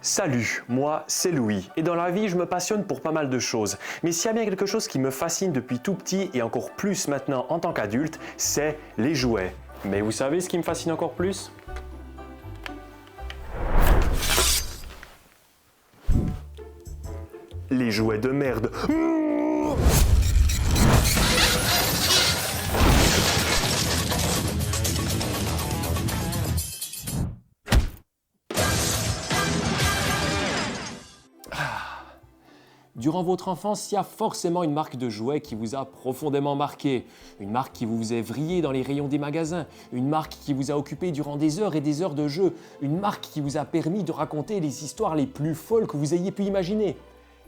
Salut, moi c'est Louis et dans la vie je me passionne pour pas mal de choses. Mais s'il y a bien quelque chose qui me fascine depuis tout petit et encore plus maintenant en tant qu'adulte, c'est les jouets. Mais vous savez ce qui me fascine encore plus? Les jouets de merde. Durant votre enfance, il y a forcément une marque de jouets qui vous a profondément marqué. Une marque qui vous faisait vriller dans les rayons des magasins. Une marque qui vous a occupé durant des heures et des heures de jeu. Une marque qui vous a permis de raconter les histoires les plus folles que vous ayez pu imaginer.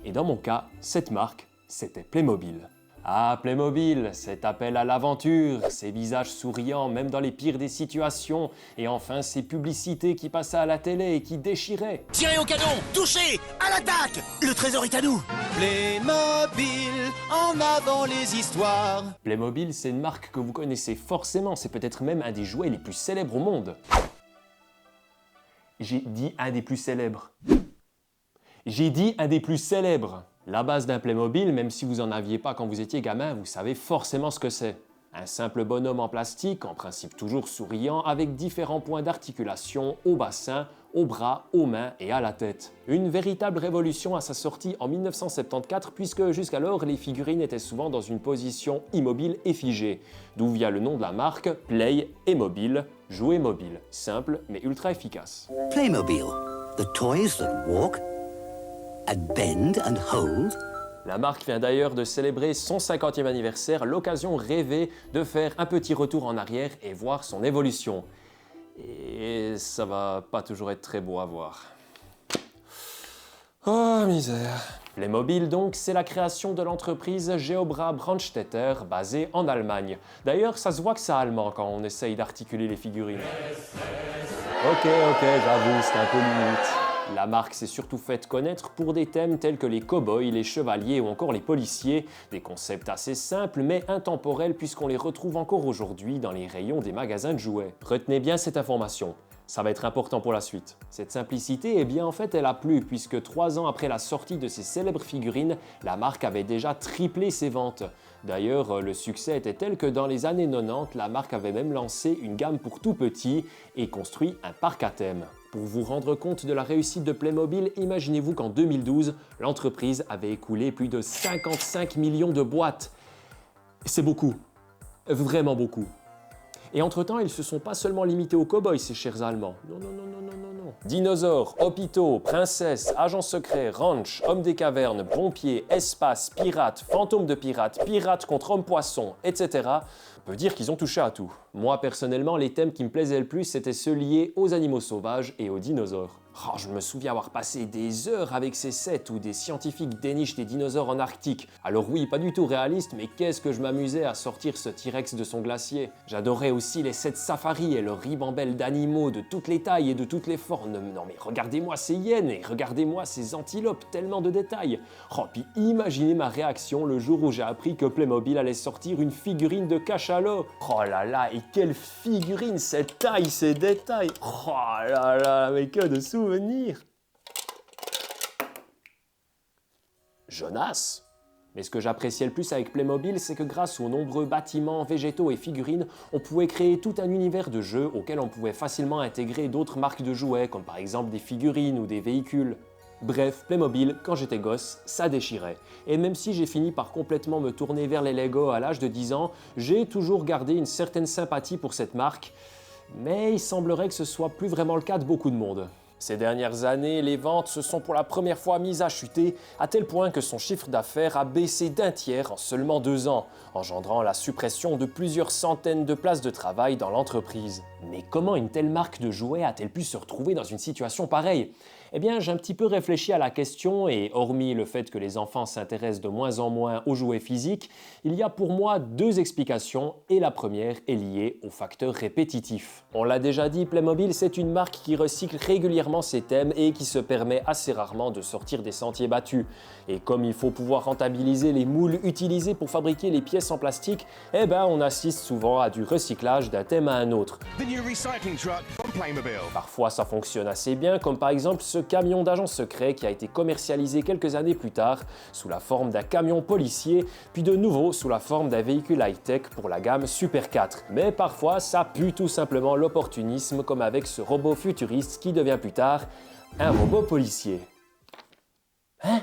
Et dans mon cas, cette marque, c'était Playmobil. Ah, Playmobil, cet appel à l'aventure, ces visages souriants même dans les pires des situations, et enfin ces publicités qui passaient à la télé et qui déchiraient. Tirez au canon, touchez, à l'attaque, le trésor est à nous. Playmobil, en avant les histoires. Playmobil, c'est une marque que vous connaissez forcément, c'est peut-être même un des jouets les plus célèbres au monde. J'ai dit un des plus célèbres. J'ai dit un des plus célèbres. La base d'un Playmobil, même si vous n'en aviez pas quand vous étiez gamin, vous savez forcément ce que c'est. Un simple bonhomme en plastique, en principe toujours souriant, avec différents points d'articulation au bassin, aux bras, aux mains et à la tête. Une véritable révolution à sa sortie en 1974, puisque jusqu'alors, les figurines étaient souvent dans une position immobile et figée, d'où vient le nom de la marque Play et Mobile, jouet mobile, simple mais ultra efficace. Playmobil, the toys that walk and bend and hold. La marque vient d'ailleurs de célébrer son 50e anniversaire, l'occasion rêvée de faire un petit retour en arrière et voir son évolution. Et ça va pas toujours être très beau à voir. Oh misère. Playmobil donc, c'est la création de l'entreprise Geobra Brandstätter, basée en Allemagne. D'ailleurs, ça se voit que c'est allemand quand on essaye d'articuler les figurines. Ok, j'avoue, c'est un peu limite. La marque s'est surtout faite connaître pour des thèmes tels que les cow-boys, les chevaliers ou encore les policiers, des concepts assez simples mais intemporels puisqu'on les retrouve encore aujourd'hui dans les rayons des magasins de jouets. Retenez bien cette information, ça va être important pour la suite. Cette simplicité, eh bien en fait elle a plu puisque 3 ans après la sortie de ces célèbres figurines, la marque avait déjà triplé ses ventes. D'ailleurs, le succès était tel que dans les années 90, la marque avait même lancé une gamme pour tout petit et construit un parc à thème. Pour vous rendre compte de la réussite de Playmobil, imaginez-vous qu'en 2012, l'entreprise avait écoulé plus de 55 millions de boîtes. C'est beaucoup, vraiment beaucoup. Et entre-temps, ils se sont pas seulement limités aux cow-boys, ces chers Allemands. Non. Dinosaures, hôpitaux, princesses, agents secrets, ranch, hommes des cavernes, pompiers, espace, pirates, fantômes de pirates, pirates contre hommes-poissons, etc. On peut dire qu'ils ont touché à tout. Moi, personnellement, les thèmes qui me plaisaient le plus, c'était ceux liés aux animaux sauvages et aux dinosaures. Oh, je me souviens avoir passé des heures avec ces sets où des scientifiques dénichent des dinosaures en Arctique. Alors oui, pas du tout réaliste, mais qu'est-ce que je m'amusais à sortir ce T-Rex de son glacier. J'adorais aussi les sets safari et leur ribambelle d'animaux de toutes les tailles et de toutes les formes. Non mais regardez-moi ces hyènes et regardez-moi ces antilopes, tellement de détails. Oh, puis imaginez ma réaction le jour où j'ai appris que Playmobil allait sortir une figurine de cachalot. Oh là là, et quelle figurine, cette taille, ces détails. Oh là là, mais que de souvenirs. Jonas. Mais ce que j'appréciais le plus avec Playmobil, c'est que grâce aux nombreux bâtiments, végétaux et figurines, on pouvait créer tout un univers de jeux auquel on pouvait facilement intégrer d'autres marques de jouets, comme par exemple des figurines ou des véhicules. Bref, Playmobil, quand j'étais gosse, ça déchirait. Et même si j'ai fini par complètement me tourner vers les Lego à l'âge de 10 ans, j'ai toujours gardé une certaine sympathie pour cette marque, mais il semblerait que ce soit plus vraiment le cas de beaucoup de monde. Ces dernières années, les ventes se sont pour la première fois mises à chuter, à tel point que son chiffre d'affaires a baissé d'un tiers en seulement 2 ans, engendrant la suppression de plusieurs centaines de places de travail dans l'entreprise. Mais comment une telle marque de jouets a-t-elle pu se retrouver dans une situation pareille ? Eh bien, j'ai un petit peu réfléchi à la question et hormis le fait que les enfants s'intéressent de moins en moins aux jouets physiques, il y a pour moi 2 explications et la première est liée au facteur répétitif. On l'a déjà dit, Playmobil c'est une marque qui recycle régulièrement ses thèmes et qui se permet assez rarement de sortir des sentiers battus. Et comme il faut pouvoir rentabiliser les moules utilisés pour fabriquer les pièces en plastique, eh ben on assiste souvent à du recyclage d'un thème à un autre. The new recycling truck from Playmobil. Parfois ça fonctionne assez bien, comme par exemple ce camion d'agent secret qui a été commercialisé quelques années plus tard sous la forme d'un camion policier, puis de nouveau sous la forme d'un véhicule high-tech pour la gamme Super 4. Mais parfois ça pue tout simplement l'opportunisme, comme avec ce robot futuriste qui devient plus tard un robot policier. Hein?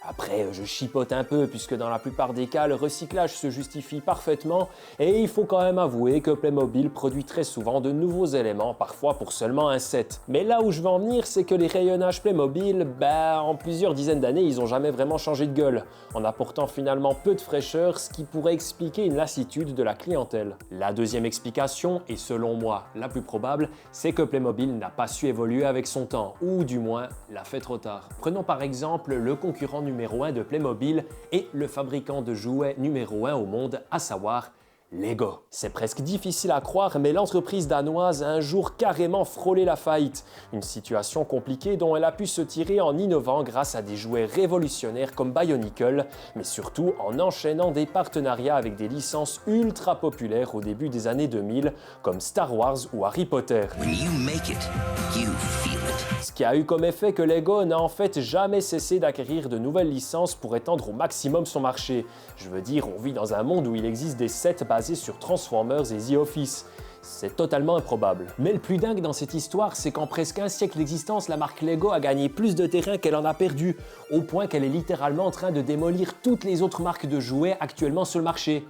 Après, je chipote un peu puisque dans la plupart des cas, le recyclage se justifie parfaitement et il faut quand même avouer que Playmobil produit très souvent de nouveaux éléments, parfois pour seulement un set. Mais là où je veux en venir, c'est que les rayonnages Playmobil, en plusieurs dizaines d'années, ils ont jamais vraiment changé de gueule, en apportant finalement peu de fraîcheur, ce qui pourrait expliquer une lassitude de la clientèle. La deuxième explication, et selon moi la plus probable, c'est que Playmobil n'a pas su évoluer avec son temps, ou du moins l'a fait trop tard. Prenons par exemple le concurrent numéro 1 de Playmobil et le fabricant de jouets numéro 1 au monde, à savoir Lego. C'est presque difficile à croire, mais l'entreprise danoise a un jour carrément frôlé la faillite. Une situation compliquée dont elle a pu se tirer en innovant grâce à des jouets révolutionnaires comme Bionicle, mais surtout en enchaînant des partenariats avec des licences ultra populaires au début des années 2000, comme Star Wars ou Harry Potter. When you make it, you feel it. Ce qui a eu comme effet que Lego n'a en fait jamais cessé d'acquérir de nouvelles licences pour étendre au maximum son marché. Je veux dire, on vit dans un monde où il existe des sets basés sur Transformers et The Office. C'est totalement improbable. Mais le plus dingue dans cette histoire, c'est qu'en presque un siècle d'existence, la marque Lego a gagné plus de terrain qu'elle en a perdu, au point qu'elle est littéralement en train de démolir toutes les autres marques de jouets actuellement sur le marché.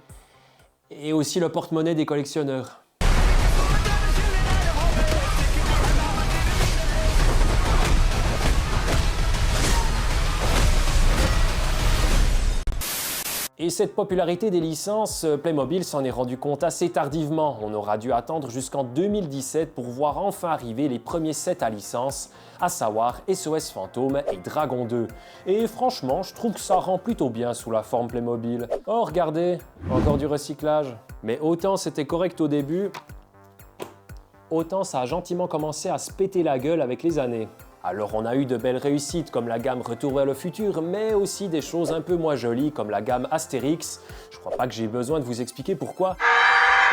Et aussi le porte-monnaie des collectionneurs. Et cette popularité des licences, Playmobil s'en est rendu compte assez tardivement. On aura dû attendre jusqu'en 2017 pour voir enfin arriver les premiers sets à licence, à savoir SOS Fantôme et Dragon 2. Et franchement, je trouve que ça rend plutôt bien sous la forme Playmobil. Oh, regardez, encore du recyclage. Mais autant c'était correct au début, autant ça a gentiment commencé à se péter la gueule avec les années. Alors on a eu de belles réussites comme la gamme Retour vers le futur, mais aussi des choses un peu moins jolies comme la gamme Astérix. Je crois pas que j'ai besoin de vous expliquer pourquoi.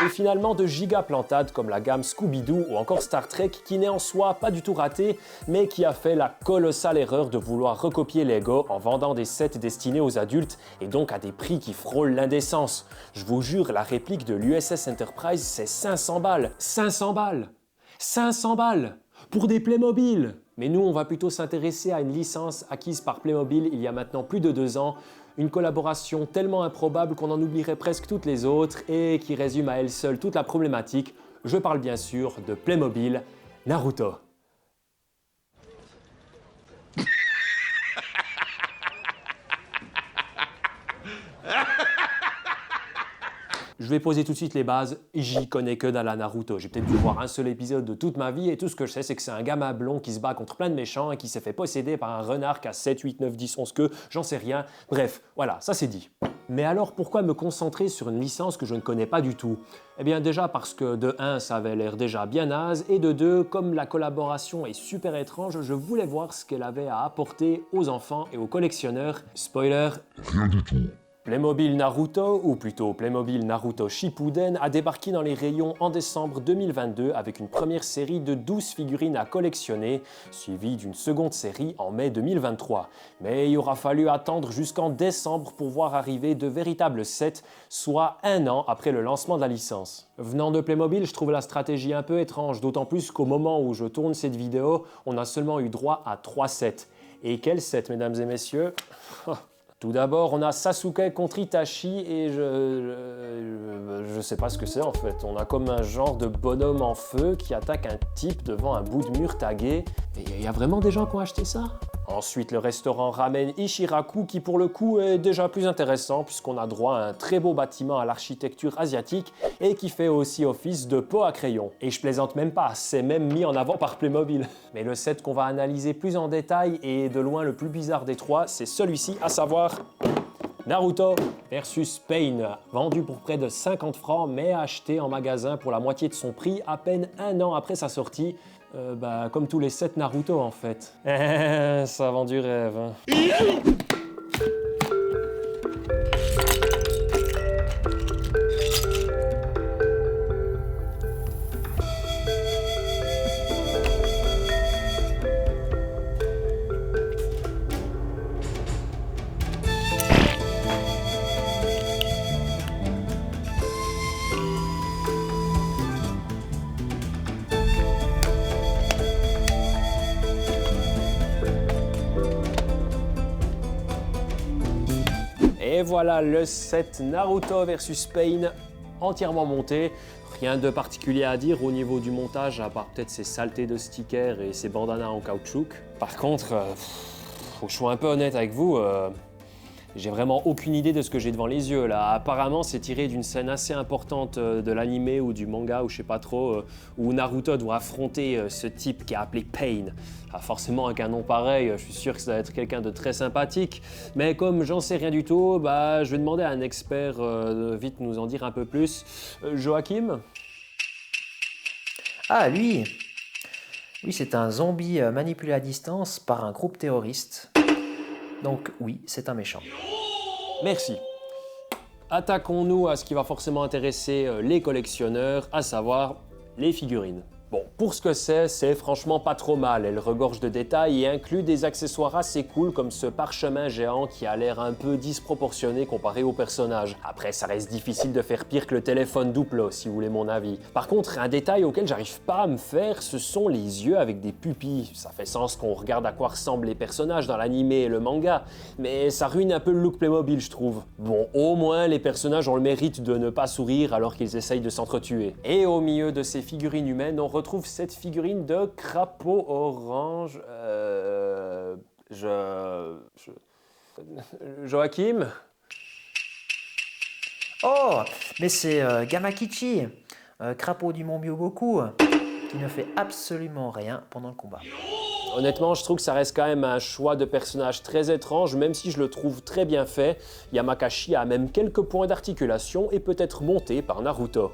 Et finalement de giga plantades comme la gamme Scooby-Doo ou encore Star Trek qui n'est en soi pas du tout raté, mais qui a fait la colossale erreur de vouloir recopier Lego en vendant des sets destinés aux adultes et donc à des prix qui frôlent l'indécence. Je vous jure, la réplique de l'USS Enterprise, c'est 500 balles. 500 balles 500 balles pour des Playmobil. Mais nous, on va plutôt s'intéresser à une licence acquise par Playmobil il y a maintenant plus de 2 ans, une collaboration tellement improbable qu'on en oublierait presque toutes les autres et qui résume à elle seule toute la problématique. Je parle bien sûr de Playmobil Naruto. Je vais poser tout de suite les bases, j'y connais que dalle à Naruto. J'ai peut-être dû voir un seul épisode de toute ma vie et tout ce que je sais c'est que c'est un gamin blond qui se bat contre plein de méchants et qui s'est fait posséder par un renard qui a 7, 8, 9, 10, 11 queues, j'en sais rien. Bref, voilà, ça c'est dit. Mais alors pourquoi me concentrer sur une licence que je ne connais pas du tout? Eh bien déjà parce que de 1, ça avait l'air déjà bien naze, et de 2, comme la collaboration est super étrange, je voulais voir ce qu'elle avait à apporter aux enfants et aux collectionneurs. Spoiler, Rien du tout. Playmobil Naruto, ou plutôt Playmobil Naruto Shippuden, a débarqué dans les rayons en décembre 2022 avec une première série de 12 figurines à collectionner, suivie d'une seconde série en mai 2023. Mais il aura fallu attendre jusqu'en décembre pour voir arriver de véritables sets, soit 1 an après le lancement de la licence. Venant de Playmobil, je trouve la stratégie un peu étrange, d'autant plus qu'au moment où je tourne cette vidéo, on a seulement eu droit à 3 sets. Et quels sets, mesdames et messieurs? Tout d'abord, on a Sasuke contre Itachi et je sais pas ce que c'est en fait. On a comme un genre de bonhomme en feu qui attaque un type devant un bout de mur tagué. Et il y a vraiment des gens qui ont acheté ça? Ensuite, le restaurant Ramen Ishiraku qui pour le coup est déjà plus intéressant puisqu'on a droit à un très beau bâtiment à l'architecture asiatique et qui fait aussi office de pot à crayon. Et je plaisante même pas, c'est même mis en avant par Playmobil. Mais le set qu'on va analyser plus en détail et de loin le plus bizarre des trois, c'est celui-ci, à savoir Naruto versus Pain, vendu pour près de 50 francs mais acheté en magasin pour la moitié de son prix à peine 1 an après sa sortie. Comme tous les sets Naruto en fait. Ça vend du rêve. Hein. Et voilà le set Naruto versus Pain entièrement monté. Rien de particulier à dire au niveau du montage, à part peut-être ces saletés de stickers et ces bandanas en caoutchouc. Par contre, faut que je sois un peu honnête avec vous, j'ai vraiment aucune idée de ce que j'ai devant les yeux là. Apparemment, c'est tiré d'une scène assez importante de l'anime ou du manga ou je sais pas trop, où Naruto doit affronter ce type qui est appelé Pain. Ah, forcément, avec un nom pareil, je suis sûr que ça va être quelqu'un de très sympathique. Mais comme j'en sais rien du tout, bah, je vais demander à un expert de vite nous en dire un peu plus. Joachim? Ah, lui! Oui, c'est un zombie manipulé à distance par un groupe terroriste. Donc oui, c'est un méchant. Merci. Attaquons-nous à ce qui va forcément intéresser les collectionneurs, à savoir les figurines. Bon, pour ce que c'est franchement pas trop mal. Elle regorge de détails et inclut des accessoires assez cool comme ce parchemin géant qui a l'air un peu disproportionné comparé au personnage. Après, ça reste difficile de faire pire que le téléphone Duplo, si vous voulez mon avis. Par contre, un détail auquel j'arrive pas à me faire, ce sont les yeux avec des pupilles. Ça fait sens qu'on regarde à quoi ressemblent les personnages dans l'anime et le manga, mais ça ruine un peu le look Playmobil, je trouve. Bon, au moins, les personnages ont le mérite de ne pas sourire alors qu'ils essayent de s'entretuer. Et au milieu de ces figurines humaines, on retrouve cette figurine de crapaud orange. Joachim? Oh, mais c'est Gamakichi, crapaud du mont Byogoku, qui ne fait absolument rien pendant le combat. Honnêtement, je trouve que ça reste quand même un choix de personnage très étrange, même si je le trouve très bien fait. Yamakashi a même quelques points d'articulation et peut être monté par Naruto.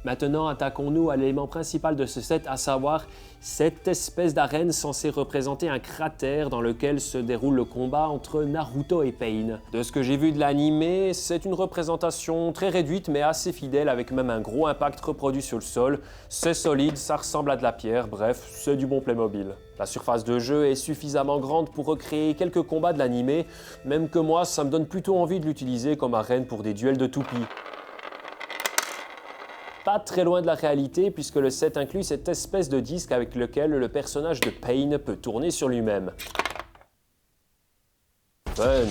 Maintenant, attaquons-nous à l'élément principal de ce set, à savoir cette espèce d'arène censée représenter un cratère dans lequel se déroule le combat entre Naruto et Pain. De ce que j'ai vu de l'anime, c'est une représentation très réduite mais assez fidèle avec même un gros impact reproduit sur le sol. C'est solide, ça ressemble à de la pierre, bref, c'est du bon Playmobil. La surface de jeu est suffisamment grande pour recréer quelques combats de l'anime, même que moi, ça me donne plutôt envie de l'utiliser comme arène pour des duels de toupies. Pas très loin de la réalité puisque le set inclut cette espèce de disque avec lequel le personnage de Pain peut tourner sur lui-même. Fun!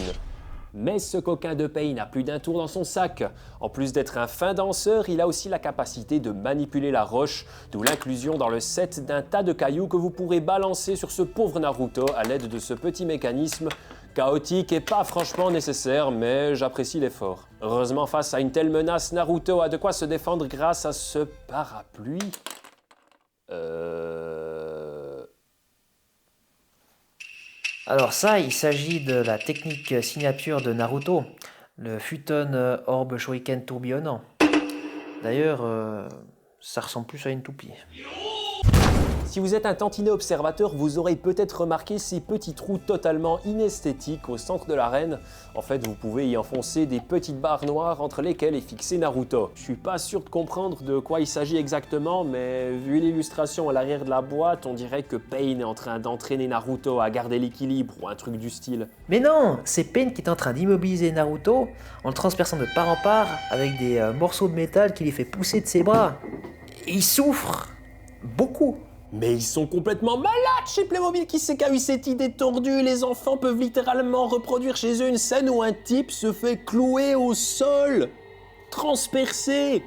Mais ce coquin de Pain a plus d'un tour dans son sac. En plus d'être un fin danseur, il a aussi la capacité de manipuler la roche, d'où l'inclusion dans le set d'un tas de cailloux que vous pourrez balancer sur ce pauvre Naruto à l'aide de ce petit mécanisme chaotique et pas franchement nécessaire, mais j'apprécie l'effort. Heureusement, face à une telle menace, Naruto a de quoi se défendre grâce à ce parapluie. Alors ça, il s'agit de la technique signature de Naruto, le Futon Orbe Shuriken tourbillonnant. D'ailleurs, ça ressemble plus à une toupie. Si vous êtes un tantinet observateur, vous aurez peut-être remarqué ces petits trous totalement inesthétiques au centre de l'arène. En fait, vous pouvez y enfoncer des petites barres noires entre lesquelles est fixé Naruto. Je suis pas sûr de comprendre de quoi il s'agit exactement, mais vu l'illustration à l'arrière de la boîte, on dirait que Pain est en train d'entraîner Naruto à garder l'équilibre ou un truc du style. Mais non, c'est Pain qui est en train d'immobiliser Naruto en le transperçant de part en part avec des morceaux de métal qui les fait pousser de ses bras. Et il souffre beaucoup. Mais ils sont complètement malades chez Playmobil, qui sait qu'a eu cette idée tordue. Les enfants peuvent littéralement reproduire chez eux une scène où un type se fait clouer au sol. Transpercé.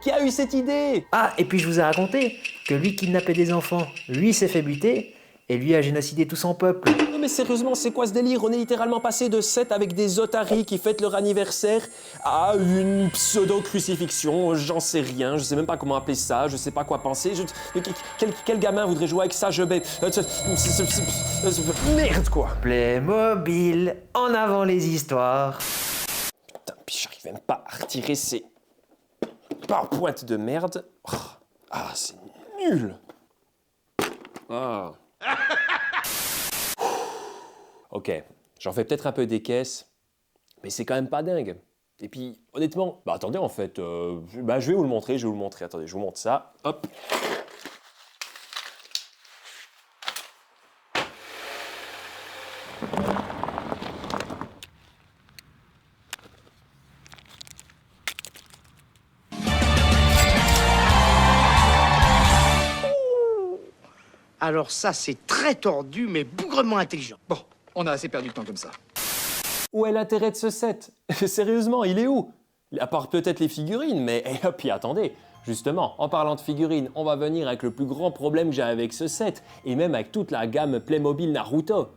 Qui a eu cette idée? Ah, et puis je vous ai raconté que lui kidnappait des enfants, lui s'est fait buter, et lui a génocidé tout son peuple. Non mais sérieusement, c'est quoi ce délire? On est littéralement passé de 7 avec des otaries qui fêtent leur anniversaire à une pseudo-crucifixion, j'en sais rien, je sais même pas comment appeler ça, je sais pas quoi penser. Quel gamin voudrait jouer avec ça? Merde quoi! Playmobil, en avant les histoires. Putain, puis j'arrive même pas à retirer ces pointes de merde. Oh, ah, c'est nul! Ah. Ok, j'en fais peut-être un peu des caisses, mais c'est quand même pas dingue. Et puis, honnêtement, bah attendez en fait, je vais vous le montrer, attendez, je vous montre ça, hop. Alors ça, c'est très tordu, mais bougrement intelligent. Bon, on a assez perdu de temps comme ça. Où est l'intérêt de ce set? Sérieusement, il est où? À part peut-être les figurines, mais puis attendez. Justement, en parlant de figurines, on va venir avec le plus grand problème que j'ai avec ce set, et même avec toute la gamme Playmobil Naruto.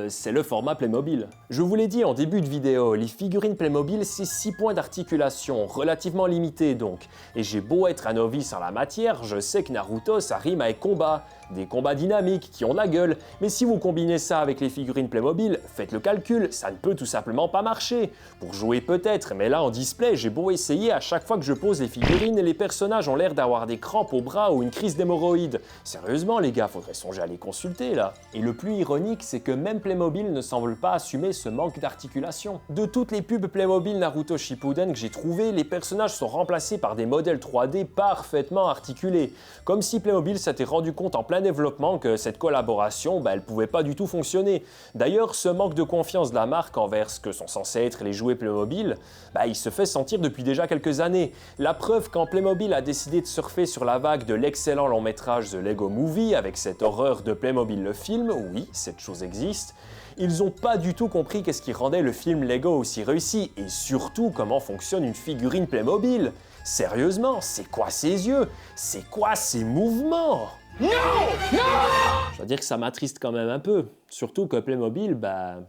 C'est le format Playmobil. Je vous l'ai dit en début de vidéo, les figurines Playmobil, c'est 6 points d'articulation, relativement limités donc. Et j'ai beau être un novice en la matière, je sais que Naruto, ça rime avec combat. Des combats dynamiques qui ont de la gueule, mais si vous combinez ça avec les figurines Playmobil, faites le calcul, ça ne peut tout simplement pas marcher. Pour jouer peut-être, mais là en display, j'ai beau essayer, à chaque fois que je pose les figurines, les personnages ont l'air d'avoir des crampes au bras ou une crise d'hémorroïdes. Sérieusement les gars, faudrait songer à les consulter là. Et le plus ironique, c'est que même Playmobil ne semble pas assumer ce manque d'articulation. De toutes les pubs Playmobil Naruto Shippuden que j'ai trouvées, les personnages sont remplacés par des modèles 3D parfaitement articulés. Comme si Playmobil s'était rendu compte en plein développement que cette collaboration, elle pouvait pas du tout fonctionner. D'ailleurs, ce manque de confiance de la marque envers ce que sont censés être les jouets Playmobil, il se fait sentir depuis déjà quelques années. La preuve quand Playmobil a décidé de surfer sur la vague de l'excellent long métrage The Lego Movie avec cette horreur de Playmobil le film, oui, cette chose existe, ils ont pas du tout compris qu'est-ce qui rendait le film Lego aussi réussi, et surtout comment fonctionne une figurine Playmobil. Sérieusement, c'est quoi ses yeux? C'est quoi ses mouvements? Non! Non! Je dois dire que ça m'attriste quand même un peu. Surtout que Playmobil,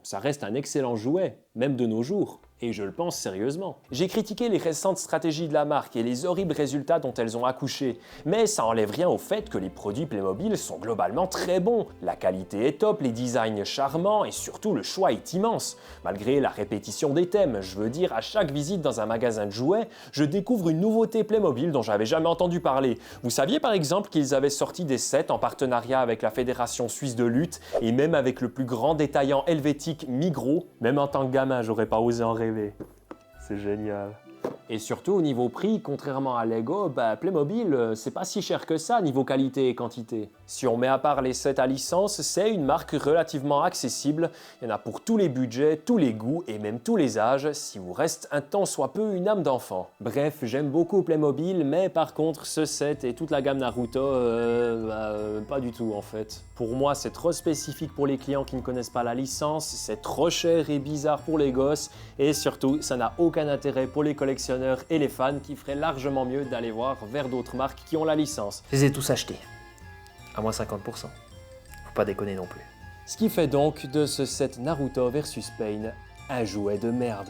ça reste un excellent jouet, même de nos jours. Et je le pense sérieusement. J'ai critiqué les récentes stratégies de la marque et les horribles résultats dont elles ont accouché, mais ça enlève rien au fait que les produits Playmobil sont globalement très bons. La qualité est top, les designs charmants et surtout le choix est immense. Malgré la répétition des thèmes, je veux dire à chaque visite dans un magasin de jouets, je découvre une nouveauté Playmobil dont j'avais jamais entendu parler. Vous saviez par exemple qu'ils avaient sorti des sets en partenariat avec la Fédération Suisse de Lutte et même avec le plus grand détaillant helvétique Migros. Même en tant que gamin, j'aurais pas osé en rêver. C'est génial. Et surtout au niveau prix, contrairement à Lego, Playmobil, c'est pas si cher que ça niveau qualité et quantité. Si on met à part les sets à licence, c'est une marque relativement accessible. Il y en a pour tous les budgets, tous les goûts et même tous les âges, si vous reste un tant soit peu une âme d'enfant. Bref, j'aime beaucoup Playmobil, mais par contre, ce set et toute la gamme Naruto, pas du tout en fait. Pour moi, c'est trop spécifique pour les clients qui ne connaissent pas la licence, c'est trop cher et bizarre pour les gosses, et surtout, ça n'a aucun intérêt pour les collectionneurs et les fans qui feraient largement mieux d'aller voir vers d'autres marques qui ont la licence. Je les ai tous achetés. À moins 50%. Faut pas déconner non plus. Ce qui fait donc de ce set Naruto vs Pain un jouet de merde.